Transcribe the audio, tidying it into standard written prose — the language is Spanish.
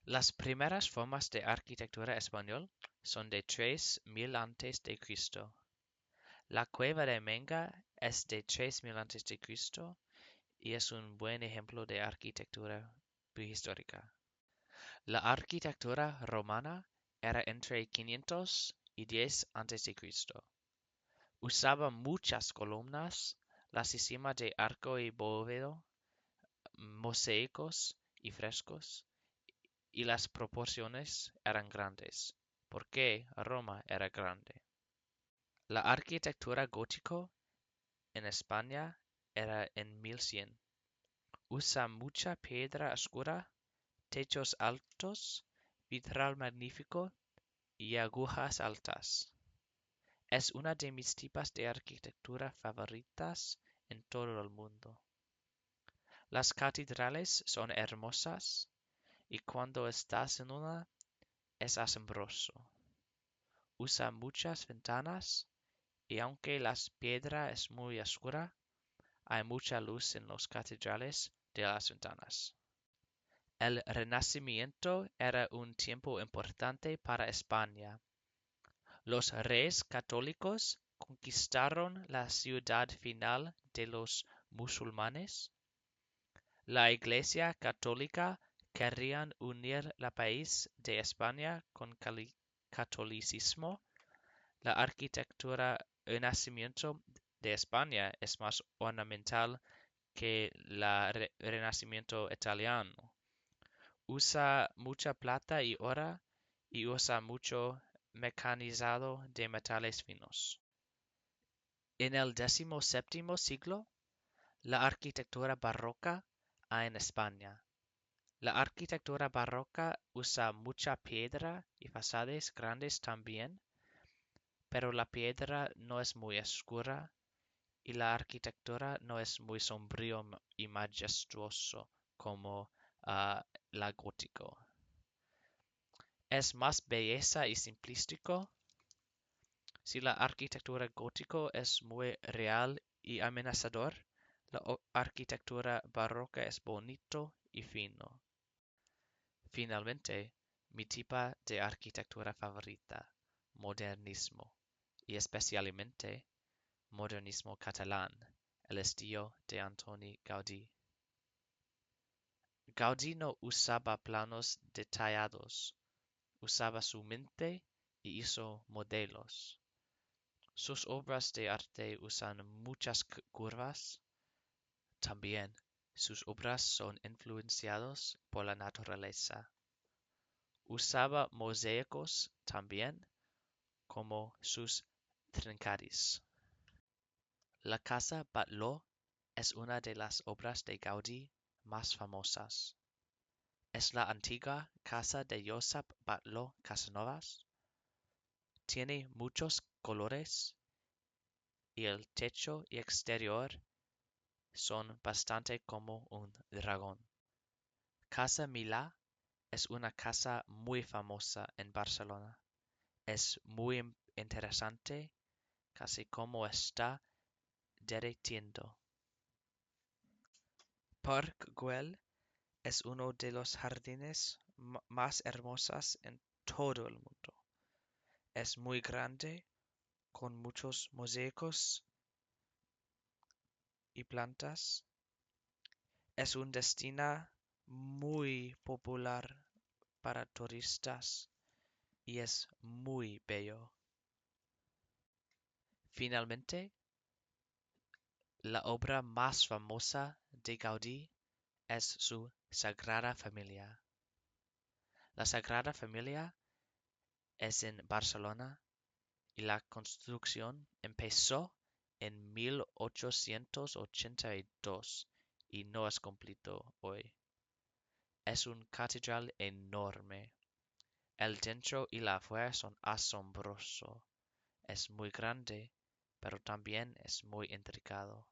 Las primeras formas de arquitectura español son de 3000 antes de Cristo. La cueva de Menga es de 3000 antes de Cristo y es un buen ejemplo de arquitectura prehistórica. La arquitectura romana era entre 500 y 10 antes de Cristo. Usaba muchas columnas, la sistema de arco y bóveda, mosaicos y frescos, y las proporciones eran grandes, porque Roma era grande. La arquitectura gótico en España era en 1100. Usa mucha piedra oscura, techos altos, vitral magnífico y agujas altas. Es una de mis tipos de arquitectura favoritas en todo el mundo. Las catedrales son hermosas y cuando estás en una es asombroso. Usa muchas ventanas y aunque la piedra es muy oscura, hay mucha luz en las catedrales de las ventanas. El Renacimiento era un tiempo importante para España. Los reyes católicos conquistaron la ciudad final de los musulmanes. La Iglesia católica quería unir el país de España con catolicismo. La arquitectura Renacimiento de España es más ornamental que el Renacimiento italiano. Usa mucha plata y oro y usa mucho mecanizado de metales finos. En el XVII siglo, la arquitectura barroca en España. La arquitectura barroca usa mucha piedra y fachadas grandes también, pero la piedra no es muy oscura y la arquitectura no es muy sombrío y majestuoso como la gótico. Es más belleza y simplístico. Si la arquitectura gótico es muy real y amenazador, la arquitectura barroca es bonito y fino. Finalmente, mi tipo de arquitectura favorita, modernismo, y especialmente modernismo catalán, el estilo de Antoni Gaudí. Gaudí no usaba planos detallados, usaba su mente y hizo modelos. Sus obras de arte usan muchas curvas. También, sus obras son influenciadas por la naturaleza. Usaba mosaicos también, como sus trincaris. La Casa Batlló es una de las obras de Gaudí más famosas. Es la antigua casa de Josep Batlló Casanovas. Tiene muchos colores y el techo y exterior son bastante como un dragón. Casa Milà es una casa muy famosa en Barcelona. Es muy interesante, casi como está derritiendo. Park Güell es uno de los jardines más hermosos en todo el mundo. Es muy grande, con muchos mosaicos y plantas. Es un destino muy popular para turistas y es muy bello. Finalmente, la obra más famosa de Gaudí es su Sagrada Familia. La Sagrada Familia es en Barcelona y la construcción empezó en 1882 y no es completo hoy. Es una catedral enorme. El dentro y la afuera son asombrosos. Es muy grande, pero también es muy intricado.